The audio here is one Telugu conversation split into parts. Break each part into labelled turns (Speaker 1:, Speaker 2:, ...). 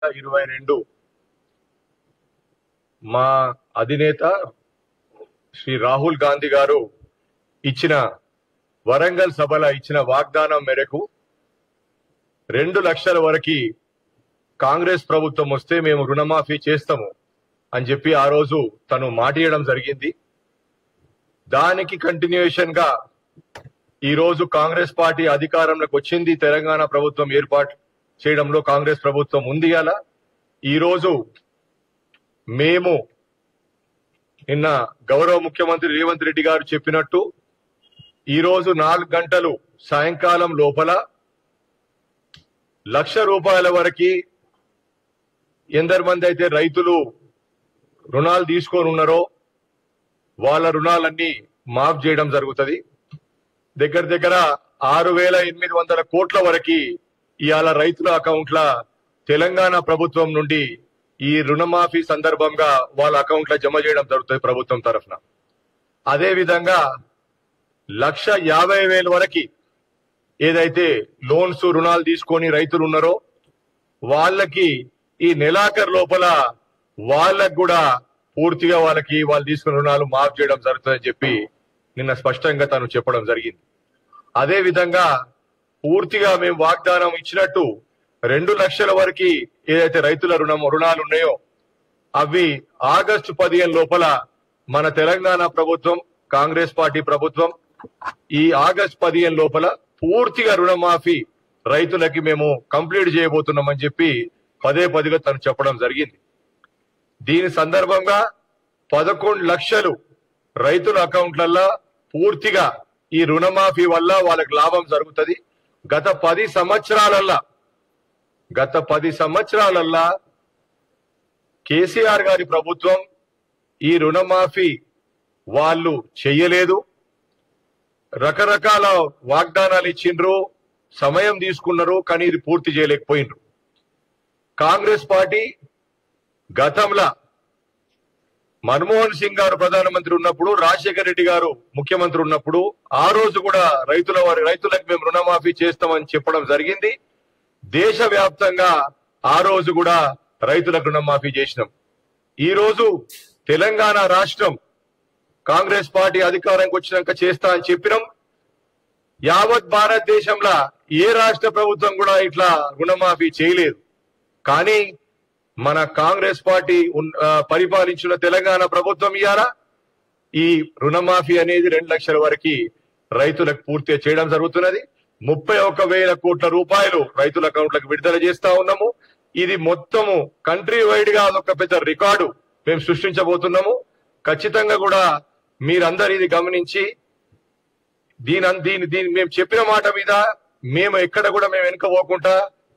Speaker 1: 2022 మా అధినేత శ్రీ రాహుల్ గాంధీ గారు ఇచ్చిన వరంగల్ సభలో ఇచ్చిన వాగ్దానం మేరకు 2 లక్షల వరకు కాంగ్రెస్ ప్రభుత్వం వస్తే మేము రుణమాఫీ చేస్తాము అని చెప్పి ఆ రోజు తను మాట ఇవ్వడం జరిగింది. దానికి కంటిన్యూయేషన్ గా ఈ రోజు కాంగ్రెస్ పార్టీ అధికారంలోకి వచ్చింది. తెలంగాణ ప్రభుత్వం ఏర్పాటు చేయడంలో కాంగ్రెస్ ప్రభుత్వం ఉంది. అలా ఈ రోజు మేము నిన్న గౌరవ ముఖ్యమంత్రి రేవంత్ రెడ్డి గారు చెప్పినట్టు ఈ రోజు 4 గంటలు సాయంకాలం లోపల 1 లక్ష రూపాయల వరకు ఎందరు మంది అయితే రైతులు రుణాలు తీసుకొని ఉన్నారో వాళ్ళ రుణాలన్నీ మాఫ్ చేయడం జరుగుతుంది. దగ్గర దగ్గర 6,800 కోట్ల వరకు ఇవాళ రైతుల అకౌంట్ల తెలంగాణ ప్రభుత్వం నుండి ఈ రుణమాఫీ సందర్భంగా వాళ్ళ అకౌంట్ల జమ చేయడం జరుగుతుంది ప్రభుత్వం తరఫున. అదే విధంగా 1,50,000 వరకు ఏదైతే లోన్స్ రుణాలు తీసుకొని రైతులు ఉన్నారో వాళ్ళకి ఈ నెలాఖరు లోపల వాళ్ళకు కూడా పూర్తిగా వాళ్ళు తీసుకున్న రుణాలు మాఫ్ చేయడం జరుగుతుందని చెప్పి నిన్న స్పష్టంగా తను చెప్పడం జరిగింది. అదే విధంగా పూర్తిగా మేము వాగ్దానం ఇచ్చినట్టు 2 లక్షల వరకు ఏదైతే రైతుల రుణాలు ఉన్నాయో అవి ఆగస్టు 15 లోపల మన తెలంగాణ ప్రభుత్వం కాంగ్రెస్ పార్టీ ప్రభుత్వం ఈ ఆగస్టు 15 లోపల పూర్తిగా రుణమాఫీ రైతులకి మేము కంప్లీట్ చేయబోతున్నామని చెప్పి పదే తను చెప్పడం జరిగింది. దీని సందర్భంగా 11 లక్షలు రైతుల అకౌంట్లలో పూర్తిగా ఈ రుణమాఫీ వల్ల వాళ్ళకి లాభం జరుగుతుంది. గత 10 సంవత్సరాలల్లా కేసీఆర్ గారి ప్రభుత్వం ఈ రుణమాఫీ వాళ్ళు చెయ్యలేదు. రకరకాల వాగ్దానాలు ఇచ్చిండ్రు, సమయం తీసుకున్నారు, కానీ ఇది పూర్తి చేయలేకపోయిండ్రు. కాంగ్రెస్ పార్టీ గతంలో మన్మోహన్ సింగ్ గారు ప్రధానమంత్రి ఉన్నప్పుడు, రాజశేఖర రెడ్డి గారు ముఖ్యమంత్రి ఉన్నప్పుడు ఆ రోజు కూడా రైతులకు మేము రుణమాఫీ చేస్తామని చెప్పడం జరిగింది. దేశవ్యాప్తంగా ఆ రోజు కూడా రైతులకు రుణమాఫీ చేసినాం. ఈ రోజు తెలంగాణ రాష్ట్రం కాంగ్రెస్ పార్టీ అధికారానికి వచ్చినాక చేస్తా అని చెప్పినాం. యావత్ భారతదేశంలో ఏ రాష్ట్ర ప్రభుత్వం కూడా ఇట్లా రుణమాఫీ చేయలేదు. కానీ మన కాంగ్రెస్ పార్టీ పరిపాలించిన తెలంగాణ ప్రభుత్వం ఇయాల ఈ రుణమాఫీ అనేది 2 లక్షల వరకు రైతులకు పూర్తిగా చేయడం జరుగుతున్నది. 31,000 కోట్ల రూపాయలు రైతుల అకౌంట్లకు విడుదల చేస్తా ఉన్నాము. ఇది మొత్తము కంట్రీ వైడ్ గా అదొక పెద్ద రికార్డు మేము సృష్టించబోతున్నాము. ఖచ్చితంగా కూడా మీరందరూ ఇది గమనించి దీని మేము చెప్పిన మాట మీద మేము ఎక్కడ కూడా మేము వెనుకపోకుండా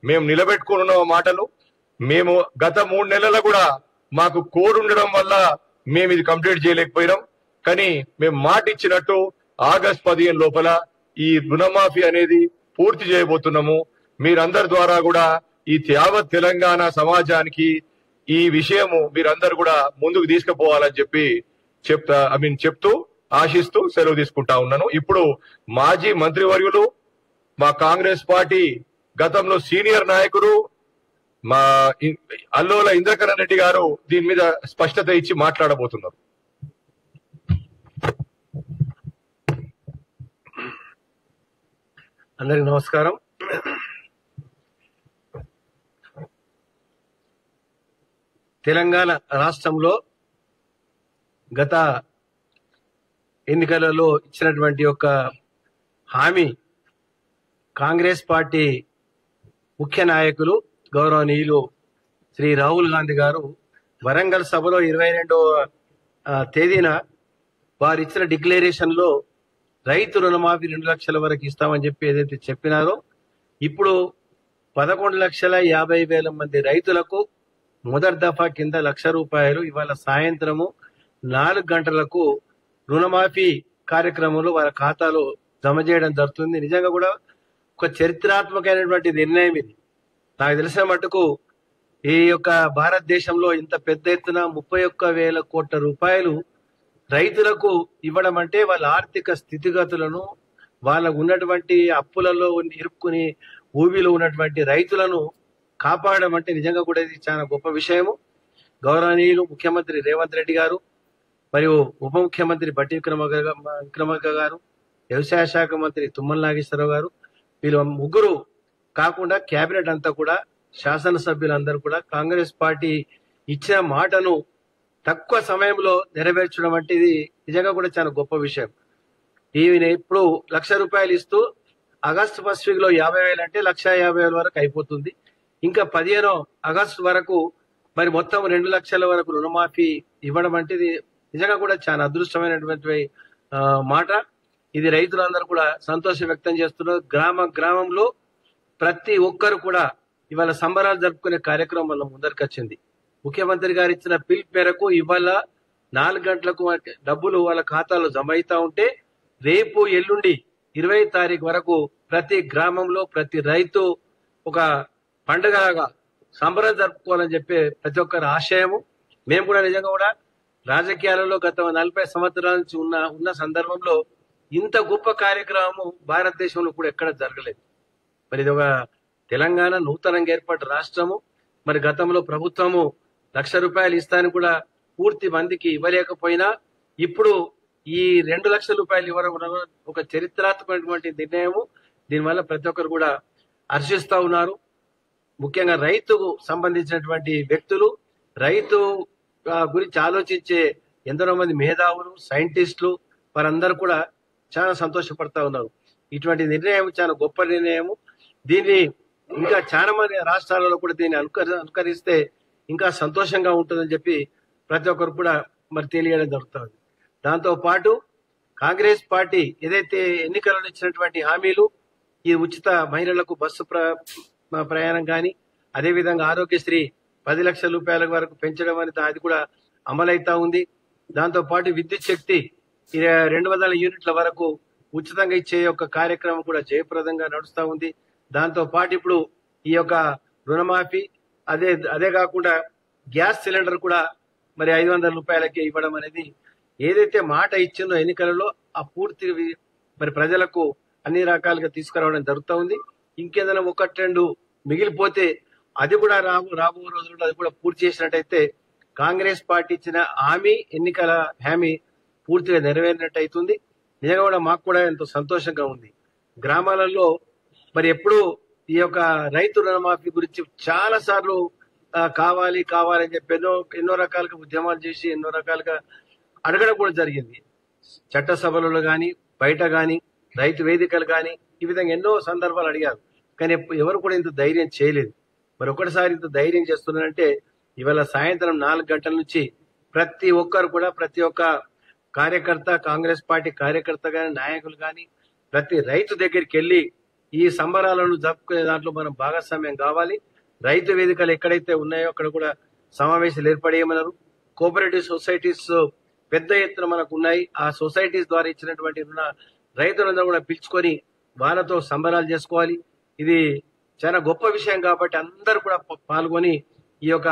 Speaker 1: మేము నిలబెట్టుకుని ఉన్న మాటలు. మేము గత 3 నెలలు కూడా మాకు కోడ్ ఉండడం వల్ల మేము ఇది కంప్లీట్ చేయలేకపోయినాం. కానీ మేము మాట ఇచ్చినట్టు ఆగస్టు 15 లోపల ఈ రుణమాఫీ అనేది పూర్తి చేయబోతున్నాము. మీరందరి ద్వారా కూడా ఈ యావత్ తెలంగాణ సమాజానికి ఈ విషయము మీరందరూ కూడా ముందుకు తీసుకుపోవాలని చెప్పి చెప్తూ ఆశిస్తూ సెలవు తీసుకుంటా ఉన్నాను. ఇప్పుడు మాజీ మంత్రివర్యులు మా కాంగ్రెస్ పార్టీ గతంలో సీనియర్ నాయకుడు మా అల్లోల ఇంద్రకరణ్ రెడ్డి గారు దీని మీద స్పష్టత ఇచ్చి మాట్లాడబోతున్నారు.
Speaker 2: అందరికి నమస్కారం. తెలంగాణ రాష్ట్రంలో గత ఎన్నికలలో ఇచ్చినటువంటి ఒక హామీ కాంగ్రెస్ పార్టీ ముఖ్య నాయకులు గౌరవనీయులు శ్రీ రాహుల్ గాంధీ గారు వరంగల్ సభలో 22వ తేదీన వారు ఇచ్చిన డిక్లరేషన్ లో రైతు రుణమాఫీ 2 లక్షల వరకు ఇస్తామని చెప్పి ఏదైతే చెప్పినారో ఇప్పుడు 11,50,000 మంది రైతులకు మొదటి దఫా కింద 1 లక్ష రూపాయలు ఇవాళ సాయంత్రము 4 గంటలకు రుణమాఫీ కార్యక్రమంలో వారి ఖాతాలో జమ చేయడం జరుగుతుంది. నిజంగా కూడా ఒక చరిత్రాత్మకమైనటువంటి నిర్ణయం ఇది. నాకు తెలిసిన మటుకు ఈ యొక్క భారతదేశంలో ఇంత పెద్ద ఎత్తున 31,000 కోట్ల రూపాయలు రైతులకు ఇవ్వడం అంటే వాళ్ళ ఆర్థిక స్థితిగతులను, వాళ్ళకు ఉన్నటువంటి అప్పులలో ఇరుక్కుని ఊబిలో ఉన్నటువంటి రైతులను కాపాడడం అంటే నిజంగా కూడా ఇది చాలా గొప్ప విషయము. గౌరవనీయులు ముఖ్యమంత్రి రేవంత్ రెడ్డి గారు మరియు ఉప ముఖ్యమంత్రి బట్టి విక్రమార్క గారు, వ్యవసాయ శాఖ మంత్రి తుమ్మల నాగేశ్వరరావు గారు, వీళ్ళు ముగ్గురు కాకుండా కేబినెట్ అంతా కూడా, శాసనసభ్యులందరూ కూడా కాంగ్రెస్ పార్టీ ఇచ్చిన మాటను తక్కువ సమయంలో నెరవేర్చడం అంటే ఇది నిజంగా కూడా చాలా గొప్ప విషయం. ఈయన ఇప్పుడు ₹1,00,000 ఇస్తూ ఆగస్టు ఫస్ట్ వీక్ లో 50,000 అంటే 1,50,000 వరకు అయిపోతుంది. ఇంకా 15 ఆగస్టు వరకు మరి మొత్తం 2 లక్షల వరకు రుణమాఫీ ఇవ్వడం అంటే ఇది నిజంగా కూడా చాలా అదృష్టమైనటువంటి మాట. ఇది రైతులందరూ కూడా సంతోషం వ్యక్తం చేస్తున్నారు. గ్రామంలో ప్రతి ఒక్కరు కూడా ఇవాళ సంబరాలు జరుపుకునే కార్యక్రమం వల్ల ముందరికొచ్చింది. ముఖ్యమంత్రి గారు ఇచ్చిన పిలుపు మేరకు ఇవాళ 4 గంటలకు డబ్బులు వాళ్ళ ఖాతాలో జమ అవుతా ఉంటే రేపు ఎల్లుండి 20 తారీఖు వరకు ప్రతి గ్రామంలో ప్రతి రైతు ఒక పండుగగా సంబరం జరుపుకోవాలని చెప్పి ప్రతి ఒక్కరి ఆశయము. మేము కూడా నిజంగా కూడా రాజకీయాలలో గత 40 సంవత్సరాల నుంచి ఉన్న సందర్భంలో ఇంత గొప్ప కార్యక్రమం భారతదేశంలో కూడా ఎక్కడ జరగలేదు. మరి ఇది ఒక తెలంగాణ నూతనంగా ఏర్పడ్డ రాష్ట్రము. మరి గతంలో ప్రభుత్వము ₹1,00,000 ఇస్తాను కూడా పూర్తి మందికి ఇవ్వలేకపోయినా ఇప్పుడు ఈ ₹2,00,000 ఇవ్వడం ఒక చరిత్రాత్మకమైనటువంటి నిర్ణయము. దీనివల్ల ప్రతి ఒక్కరు కూడా హర్షిస్తా ఉన్నారు. ముఖ్యంగా రైతుకు సంబంధించినటువంటి వ్యక్తులు, రైతు గురించి ఆలోచించే ఎందరో మంది మేధావులు, సైంటిస్టులు వారందరూ కూడా చాలా సంతోషపడతా ఉన్నారు. ఇటువంటి నిర్ణయం చాలా గొప్ప నిర్ణయము. దీన్ని ఇంకా చాలా మంది రాష్ట్రాలలో కూడా దీన్ని అనుకరిస్తే ఇంకా సంతోషంగా ఉంటుందని చెప్పి ప్రతి ఒక్కరు కూడా మరి తెలియడం జరుగుతుంది. దాంతో పాటు కాంగ్రెస్ పార్టీ ఏదైతే ఎన్నికలలో ఇచ్చినటువంటి హామీలు, ఈ ఉచిత మహిళలకు బస్సు ప్రయాణం కానీ, అదేవిధంగా ఆరోగ్యశ్రీ ₹10,00,000 వరకు పెంచడం అనేది అది కూడా అమలైతా ఉంది. దాంతో పాటు విద్యుత్ శక్తి 200 యూనిట్ల వరకు ఉచితంగా ఇచ్చే యొక్క కార్యక్రమం కూడా జయప్రదంగా నడుస్తా ఉంది. దాంతో పాటు ఇప్పుడు ఈ యొక్క రుణమాఫీ, అదే కాకుండా గ్యాస్ సిలిండర్ కూడా మరి ₹500 ఇవ్వడం అనేది ఏదైతే మాట ఇచ్చిందో ఎన్నికలలో ఆ పూర్తి మరి ప్రజలకు అన్ని రకాలుగా తీసుకురావడం జరుగుతూ ఉంది. ఇంకేదైనా 1-2 మిగిలిపోతే అది కూడా రాబో రోజుల్లో అది కూడా పూర్తి చేసినట్టయితే కాంగ్రెస్ పార్టీ ఇచ్చిన ఎన్నికల హామీ పూర్తిగా నెరవేరినట్టు అవుతుంది. నిజంగా కూడా మాకు కూడా ఎంతో సంతోషంగా ఉంది. గ్రామాలలో మరి ఎప్పుడు ఈ యొక్క రైతు రుణమాఫీ గురించి చాలా సార్లు కావాలని చెప్పి ఎన్నో రకాలుగా ఉద్యమాలు చేసి ఎన్నో రకాలుగా అడగడం కూడా జరిగింది. చట్టసభలలో గాని, బయట గాని, రైతు వేదికలు గాని, ఈ విధంగా ఎన్నో సందర్భాలు అడిగారు. కానీ ఎవరు కూడా ఇంత ధైర్యం చేయలేదు. మరి ఒకటిసారి ఇంత ధైర్యం చేస్తున్నారంటే ఇవాళ సాయంత్రం 4 గంటల నుంచి ప్రతి ఒక్కరు కూడా, ప్రతి ఒక్క కార్యకర్త, కాంగ్రెస్ పార్టీ కార్యకర్త గాని, నాయకులు గాని, ప్రతి రైతు దగ్గరికి వెళ్లి ఈ సంబరాలను జరుపుకునే దాంట్లో మనం భాగస్వామ్యం కావాలి. రైతు వేదికలు ఎక్కడైతే ఉన్నాయో అక్కడ కూడా సమావేశాలు ఏర్పడేయమన్నారు. కోఆపరేటివ్ సొసైటీస్ పెద్ద ఎత్తున మనకు ఉన్నాయి. ఆ సొసైటీస్ ద్వారా ఇచ్చినటువంటి రైతులందరూ కూడా పిలుచుకొని వాళ్ళతో సంబరాలు చేసుకోవాలి. ఇది చాలా గొప్ప విషయం కాబట్టి అందరూ కూడా పాల్గొని ఈ యొక్క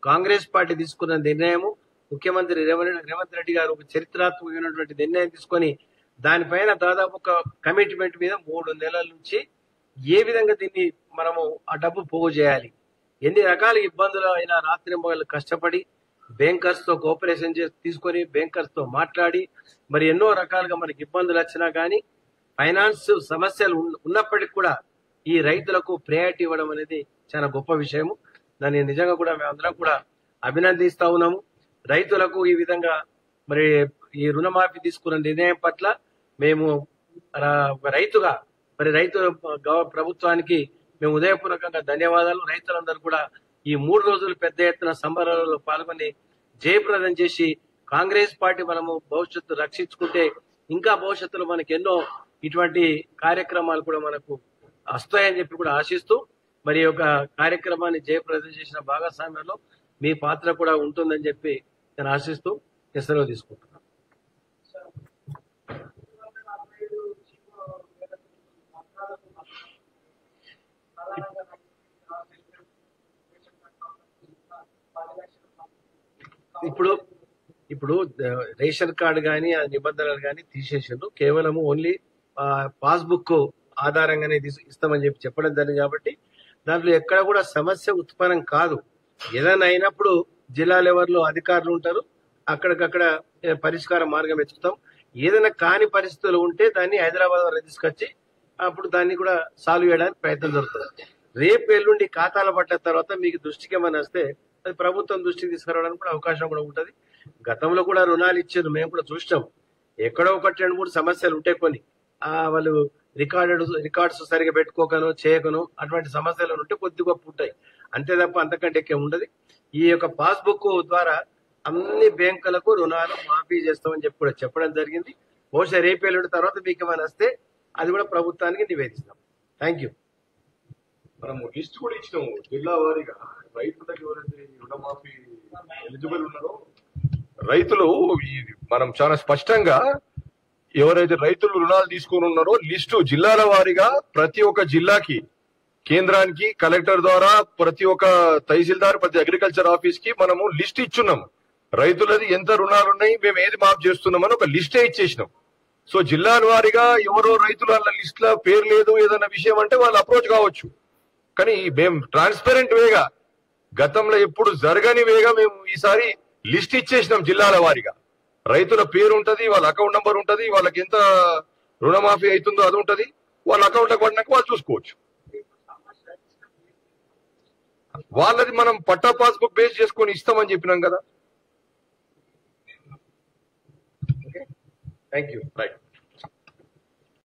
Speaker 2: కాంగ్రెస్ పార్టీ తీసుకున్న నిర్ణయము, ముఖ్యమంత్రి రేవంత్ రెడ్డి గారు ఒక చరిత్రాత్మకమైనటువంటి నిర్ణయం తీసుకొని దానిపైన దాదాపు ఒక కమిట్మెంట్ మీద 3 నెలల నుంచి ఏ విధంగా దీన్ని మనము ఆ డబ్బు పోగు చేయాలి, ఎన్ని రకాల ఇబ్బందులు అయినా రాత్రింబగళ్ళు కష్టపడి బ్యాంకర్స్ తో కోఆపరేషన్ తీసుకొని బ్యాంకర్స్ తో మాట్లాడి మరి ఎన్నో రకాలుగా మనకి ఇబ్బందులు వచ్చినా గానీ ఫైనాన్స్ సమస్యలు ఉన్నప్పటికీ కూడా ఈ రైతులకు ప్రయారిటీ ఇవ్వడం అనేది చాలా గొప్ప విషయము. దాన్ని నిజంగా కూడా మేమందరం కూడా అభినందిస్తా ఉన్నాము. రైతులకు ఈ విధంగా మరి ఈ రుణమాఫీ తీసుకున్న నిర్ణయం పట్ల మేము రైతుగా మరి ప్రభుత్వానికి మేము ఉదయపూర్వకంగా ధన్యవాదాలు. రైతులందరూ కూడా ఈ 3 రోజులు పెద్ద ఎత్తున సంబరాలలో పాల్గొని జయప్రదం చేసి కాంగ్రెస్ పార్టీ మనము భవిష్యత్తు రక్షించుకుంటే ఇంకా భవిష్యత్తులో మనకి ఎన్నో ఇటువంటి కార్యక్రమాలు కూడా మనకు వస్తాయని చెప్పి కూడా ఆశిస్తూ మరి ఒక కార్యక్రమాన్ని జయప్రదం చేసిన భాగస్వామ్యంలో మీ పాత్ర కూడా ఉంటుందని చెప్పి నేను ఆశిస్తూ సెలవు తీసుకుంటున్నాను. ఇప్పుడు రేషన్ కార్డు గాని ఆ నిబంధనలు గాని తీసేసిండ్రు. కేవలం ఓన్లీ పాస్బుక్ ఆధారంగానే ఇస్తామని చెప్పడం జరిగింది. కాబట్టి దాంట్లో ఎక్కడ కూడా సమస్య ఉత్పన్నం కాదు. ఏదైనా అయినప్పుడు జిల్లా లెవెల్లో అధికారులు ఉంటారు, అక్కడికక్కడ పరిష్కార మార్గం వెతుకుతాం. ఏదైనా కాని పరిస్థితులు ఉంటే దాన్ని హైదరాబాద్ వరకు తీసుకొచ్చి అప్పుడు దాన్ని కూడా సాల్వ్ చేయడానికి ప్రయత్నం జరుగుతుంది. రేపు ఎల్లుండి ఖాతాలు పట్టిన తర్వాత మీకు దృష్టికి ఏమైనా వస్తే అది ప్రభుత్వం దృష్టికి తీసుకురావడానికి కూడా అవకాశం కూడా ఉంటది. గతంలో కూడా రుణాలు ఇచ్చారు, మేము కూడా చూసినాం. ఎక్కడో ఒకటి 2-3 సమస్యలు ఉంటాయి కొన్ని. వాళ్ళు రికార్డ్స్ సరిగా పెట్టుకోకను చేయకను అటువంటి సమస్యలు ఉంటే కొద్ది గొప్ప ఉంటాయి, అంతే తప్ప అంతకంటే ఎక్కువ ఉండదు. ఈ యొక్క పాస్బుక్ ద్వారా అన్ని బ్యాంకులకు రుణాలు మాఫీ చేస్తామని చెప్పి కూడా చెప్పడం జరిగింది. బహుశా రేపు ఎల్లుండి తర్వాత మీకు ఏమైనా వస్తే అది కూడా ప్రభుత్వానికి నివేదిస్తాం. Thank you.
Speaker 1: మనము లిస్ట్ కూడా ఇచ్చినాము జిల్లా వారీగా రైతులకు ఎవరైతే రుణమాఫీ ఎలిజిబుల్ ఉన్నారో రైతులు మనం చాలా స్పష్టంగా ఎవరైతే రైతులు రుణాలు తీసుకుని ఉన్నారో లిస్టు జిల్లాల వారీగా ప్రతి ఒక్క జిల్లాకి కేంద్రానికి కలెక్టర్ ద్వారా ప్రతి ఒక్క తహసీల్దార్ ప్రతి అగ్రికల్చర్ ఆఫీస్ కి మనము లిస్ట్ ఇచ్చున్నాం. రైతులది ఎంత రుణాలు ఉన్నాయి, మేము ఏది మాఫ్ చేస్తున్నామని ఒక లిస్టే ఇచ్చేసినాం. సో జిల్లాల వారీగా ఎవరో రైతుల లిస్ట్ లో పేరు లేదు ఏదైనా విషయం అంటే వాళ్ళు అప్రోచ్ కావచ్చు. కానీ మేము ట్రాన్స్పరెంట్ వేగా గతంలో ఎప్పుడు జరగని వేగా మేము ఈసారి లిస్ట్ ఇచ్చేసినాం. జిల్లాల వారీగా రైతుల పేరు ఉంటది, వాళ్ళ అకౌంట్ నంబర్ ఉంటది, వాళ్ళకి ఎంత రుణమాఫీ అవుతుందో అది ఉంటది, వాళ్ళ అకౌంట్లకు పడినాక వాళ్ళు చూసుకోవచ్చు. వాళ్ళది మనం పట్టా పాస్బుక్ బేస్ చేసుకొని ఇస్తామని చెప్పినాం కదా. Thank you. రైట్.